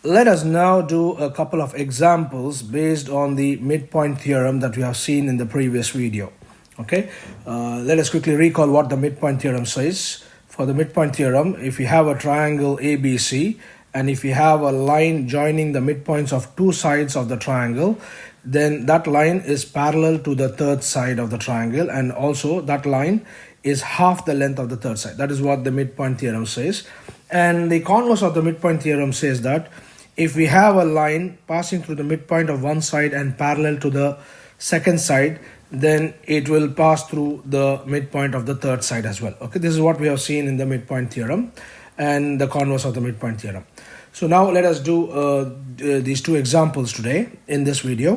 Let us now do a couple of examples based on the midpoint theorem that we have seen in the previous video. Okay, let us quickly recall what the midpoint theorem says. For the midpoint theorem, if you have a triangle ABC and if you have a line joining the midpoints of two sides of the triangle, then that line is parallel to the third side of the triangle, and also that line is half the length of the third side. That is what the midpoint theorem says. And the converse of the midpoint theorem says that if we have a line passing through the midpoint of one side and parallel to the second side, then it will pass through the midpoint of the third side as well. Okay, this is what we have seen in the midpoint theorem and the converse of the midpoint theorem. So now let us do these two examples today in this video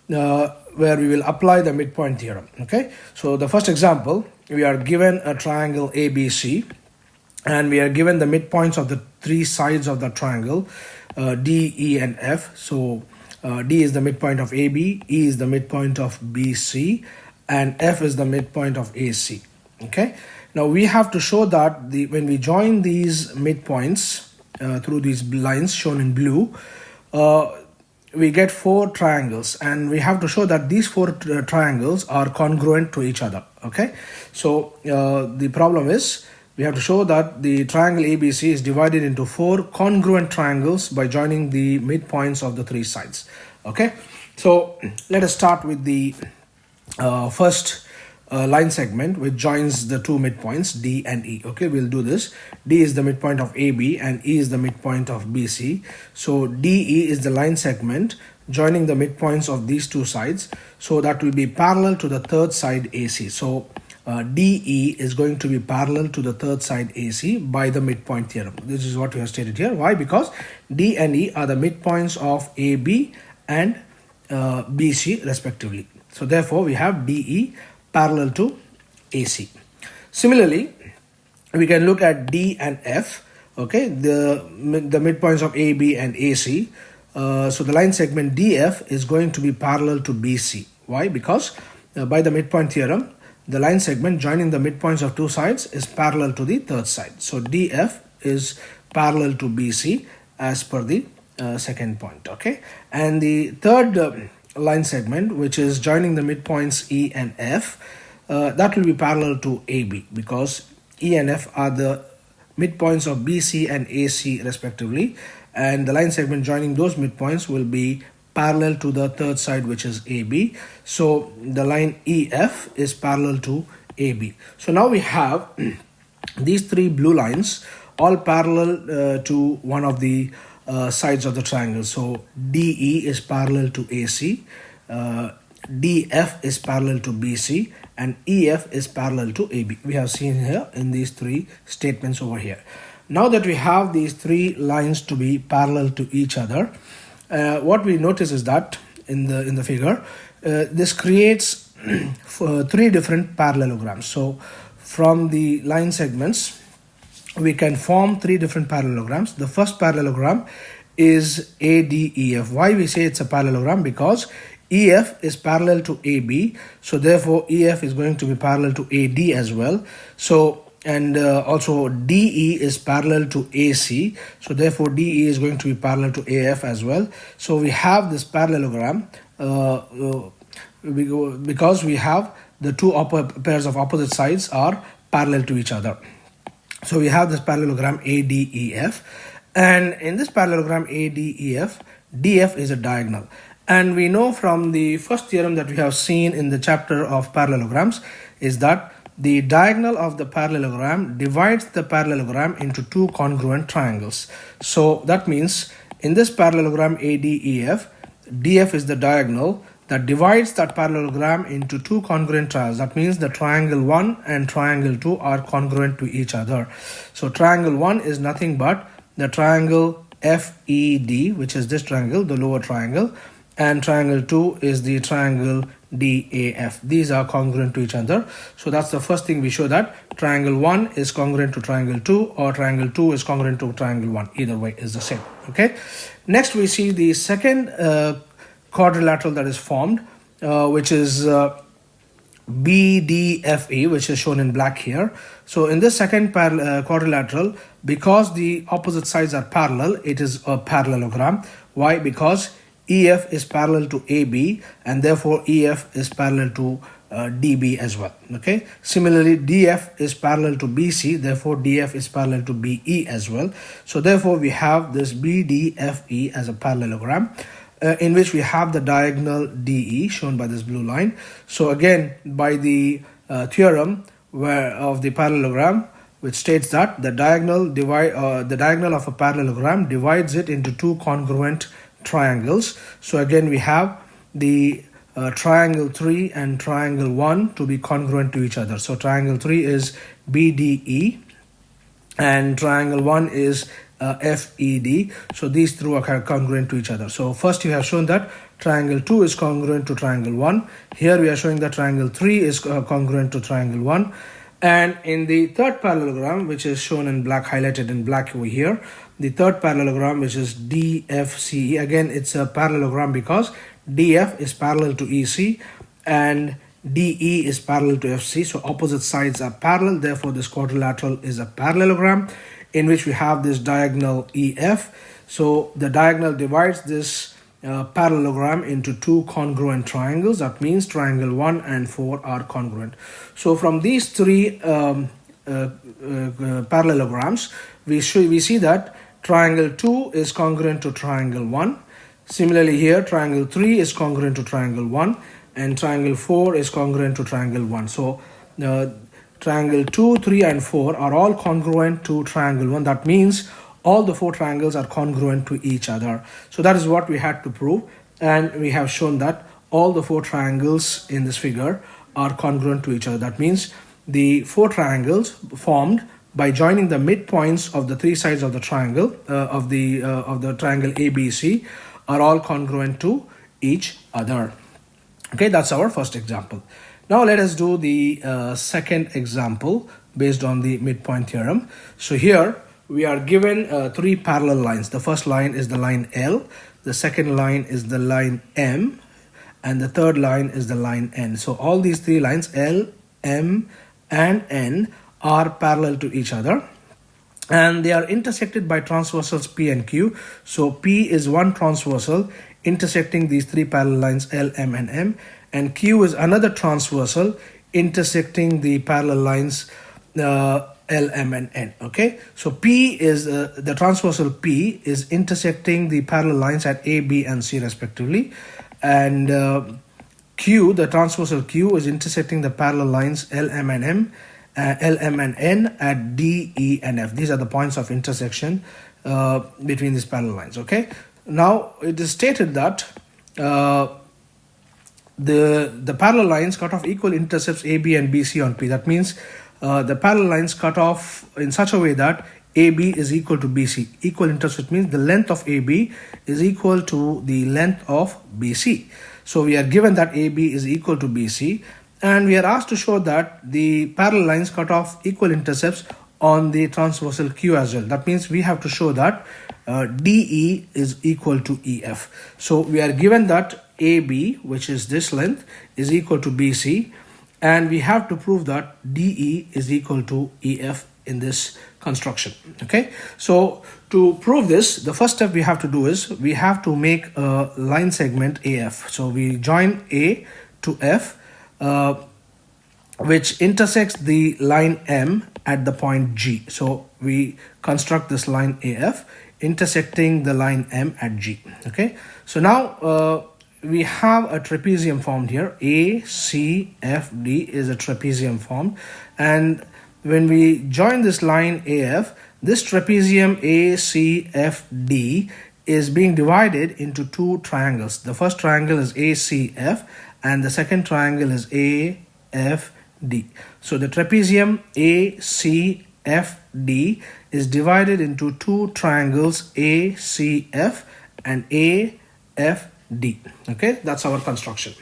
where we will apply the midpoint theorem. Okay, so the first example, we are given a triangle ABC and we are given the midpoints of the three sides of the triangle, D, E and F. So D is the midpoint of AB, E is the midpoint of BC, and F is the midpoint of AC. Okay, now we have to show that when we join these midpoints through these lines shown in blue, we get four triangles, and we have to show that these four triangles are congruent to each other. Okay, so the problem is we have to show that the triangle ABC is divided into four congruent triangles by joining the midpoints of the three sides. Okay, so let us start with the first line segment which joins the two midpoints D and E. Okay, we'll do this. D is the midpoint of AB and E is the midpoint of BC. So DE is the line segment joining the midpoints of these two sides. So that will be parallel to the third side AC. So DE is going to be parallel to the third side AC by the midpoint theorem. This is what we have stated here. Why? Because D and E are the midpoints of AB and BC respectively. So therefore we have DE parallel to AC. Similarly, we can look at D and F. Okay, the midpoints of AB and AC. So the line segment DF is going to be parallel to BC. Why? Because by the midpoint theorem, the line segment joining the midpoints of two sides is parallel to the third side. So DF is parallel to BC as per the second point. Okay, and the third line segment, which is joining the midpoints E and F, that will be parallel to AB because E and F are the midpoints of BC and AC respectively, and the line segment joining those midpoints will be parallel to the third side, which is AB. So the line EF is parallel to AB. So now we have these three blue lines all parallel to one of the sides of the triangle. So DE is parallel to AC, DF is parallel to BC, and EF is parallel to AB. We have seen here in these three statements over here. Now that we have these three lines to be parallel to each other, what we notice is that in the figure, this creates three different parallelograms. So from the line segments, we can form three different parallelograms. The first parallelogram is ADEF. Why we say it's a parallelogram? Because EF is parallel to AB, so therefore EF is going to be parallel to AD as well. So and also DE is parallel to AC, so therefore DE is going to be parallel to AF as well. So we have this parallelogram because we have the two pairs of opposite sides are parallel to each other. So we have this parallelogram ADEF, and in this parallelogram ADEF, DF is a diagonal. And we know from the first theorem that we have seen in the chapter of parallelograms is that the diagonal of the parallelogram divides the parallelogram into two congruent triangles. So that means in this parallelogram ADEF, DF is the diagonal that divides that parallelogram into two congruent triangles. That means the triangle 1 and triangle 2 are congruent to each other. So triangle 1 is nothing but the triangle FED, which is this triangle, the lower triangle, and triangle 2 is the triangle DAF. These are congruent to each other. So that's the first thing we show, that triangle 1 is congruent to triangle 2 or triangle 2 is congruent to triangle 1. Either way is the same. Okay. Next we see the second quadrilateral that is formed, which is BDFE, which is shown in black here. So in this second quadrilateral, because the opposite sides are parallel, it is a parallelogram. Why? Because EF is parallel to AB, and therefore EF is parallel to DB as well. Okay. Similarly, DF is parallel to BC, therefore DF is parallel to BE as well. So therefore we have this BDFE as a parallelogram, in which we have the diagonal DE shown by this blue line. So again, by the theorem of the parallelogram, which states that the diagonal of a parallelogram divides it into two congruent triangles. So again, we have the triangle 3 and triangle 1 to be congruent to each other. So triangle 3 is BDE and triangle 1 is FED. So these two are congruent to each other. So first you have shown that triangle 2 is congruent to triangle 1. Here we are showing that triangle 3 is congruent to triangle 1. And in the third parallelogram, which is shown in black, highlighted in black over here, the third parallelogram, which is DFCE, again it's a parallelogram because DF is parallel to EC and DE is parallel to FC. So opposite sides are parallel, therefore this quadrilateral is a parallelogram in which we have this diagonal EF. So the diagonal divides this parallelogram into two congruent triangles. That means triangle 1 and 4 are congruent. So from these three parallelograms, we see that triangle 2 is congruent to triangle 1. Similarly here, triangle 3 is congruent to triangle 1 and triangle 4 is congruent to triangle 1. So triangle 2, 3 and 4 are all congruent to triangle 1. That means all the four triangles are congruent to each other. So that is what we had to prove, and we have shown that all the four triangles in this figure are congruent to each other. That means the four triangles formed by joining the midpoints of the three sides of the triangle of the triangle ABC are all congruent to each other. Okay, that's our first example. Now let us do the second example based on the midpoint theorem. So here we are given three parallel lines. The first line is the line L, the second line is the line M, and the third line is the line N. So all these three lines L, M and N are parallel to each other, and they are intersected by transversals P and Q. So P is one transversal intersecting these three parallel lines L, M and M, and Q is another transversal intersecting the parallel lines L, M and N. Okay, so P is the transversal P is intersecting the parallel lines at A, B and C respectively, and Q, the transversal Q, is intersecting the parallel lines L, M and M, L, M and N at D, E and F. These are the points of intersection between these parallel lines. Okay, now it is stated that the parallel lines cut off equal intercepts AB and BC on P. That means the parallel lines cut off in such a way that AB is equal to BC. Equal intercept means the length of AB is equal to the length of BC. So we are given that AB is equal to BC, and we are asked to show that the parallel lines cut off equal intercepts on the transversal Q as well. That means we have to show that DE is equal to EF. So we are given that AB, which is this length, is equal to BC, and we have to prove that DE is equal to EF in this construction. Okay, so to prove this, the first step we have to do is we have to make a line segment AF. So we join A to F, which intersects the line M at the point G. So we construct this line AF intersecting the line M at G. Okay, so now we have a trapezium formed here. ACFD is a trapezium formed, and when we join this line AF, this trapezium ACFD is being divided into two triangles. The first triangle is ACF and the second triangle is AFD. So the trapezium ACFD is divided into two triangles ACF and AFD. Okay, that's our construction.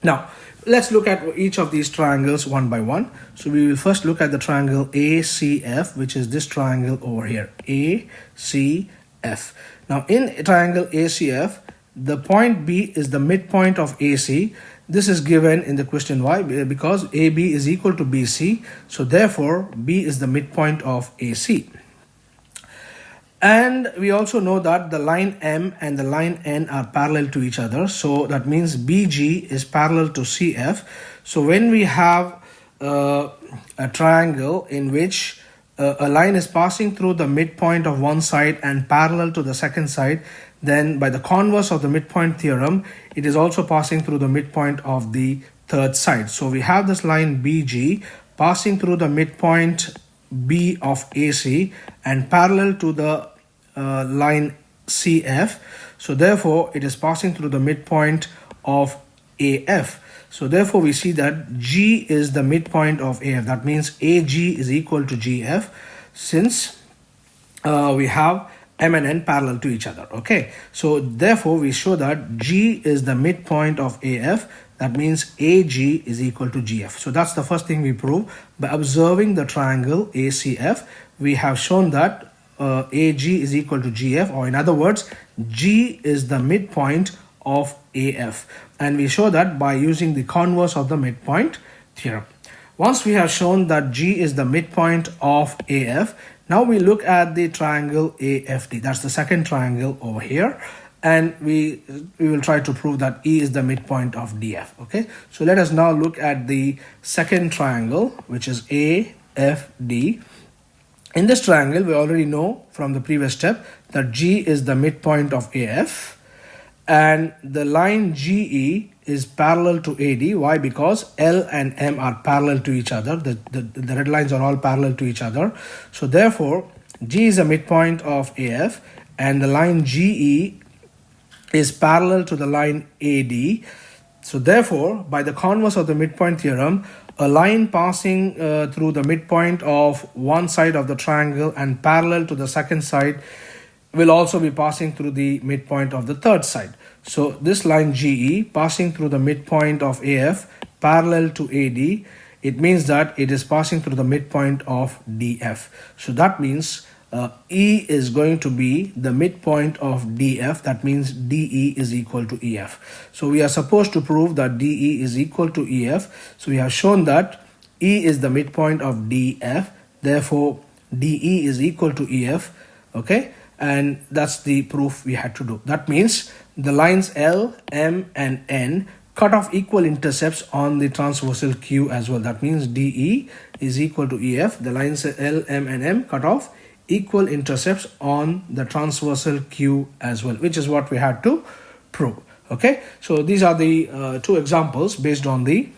Now let's look at each of these triangles one by one. So we will first look at the triangle ACF, which is this triangle over here, ACF. Now in triangle ACF, the point B is the midpoint of AC, this is given in the question. Why? Because AB is equal to BC, so therefore B is the midpoint of AC. And we also know that the line M and the line N are parallel to each other, so that means BG is parallel to CF. So when we have a triangle in which a line is passing through the midpoint of one side and parallel to the second side, then by the converse of the midpoint theorem, it is also passing through the midpoint of the third side. So we have this line BG passing through the midpoint B of AC and parallel to the line CF. So therefore it is passing through the midpoint of AF. So therefore we see that G is the midpoint of AF. That means AG is equal to GF, since we have M and N parallel to each other. Okay, so therefore we show that G is the midpoint of AF. That means AG is equal to GF. So that's the first thing we prove. By observing the triangle ACF, we have shown that AG is equal to GF, or in other words, G is the midpoint of AF. And we show that by using the converse of the midpoint theorem. Once we have shown that G is the midpoint of AF, now we look at the triangle AFD. That's the second triangle over here. And we will try to prove that E is the midpoint of DF. Okay, so let us now look at the second triangle, which is AFD. In this triangle, we already know from the previous step that G is the midpoint of AF, and the line GE is parallel to AD. Why? Because L and M are parallel to each other. The red lines are all parallel to each other. So therefore, G is the midpoint of AF, and the line GE is parallel to the line AD. So therefore, by the converse of the midpoint theorem, a line passing through the midpoint of one side of the triangle and parallel to the second side will also be passing through the midpoint of the third side. So this line GE passing through the midpoint of AF parallel to AD, it means that it is passing through the midpoint of DF. So that means E is going to be the midpoint of DF. That means DE is equal to EF. So we are supposed to prove that DE is equal to EF. So we have shown that E is the midpoint of DF. Therefore, DE is equal to EF. Okay, and that's the proof we had to do. That means the lines L, M, and N cut off equal intercepts on the transversal Q as well. That means DE is equal to EF. The lines L, M, and M cut off equal intercepts on the transversal Q as well, which is what we had to prove. Okay, so these are the two examples based on the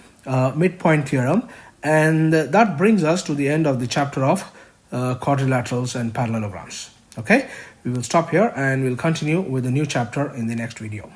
midpoint theorem, and that brings us to the end of the chapter of quadrilaterals and parallelograms. Okay, we will stop here and we'll continue with the new chapter in the next video.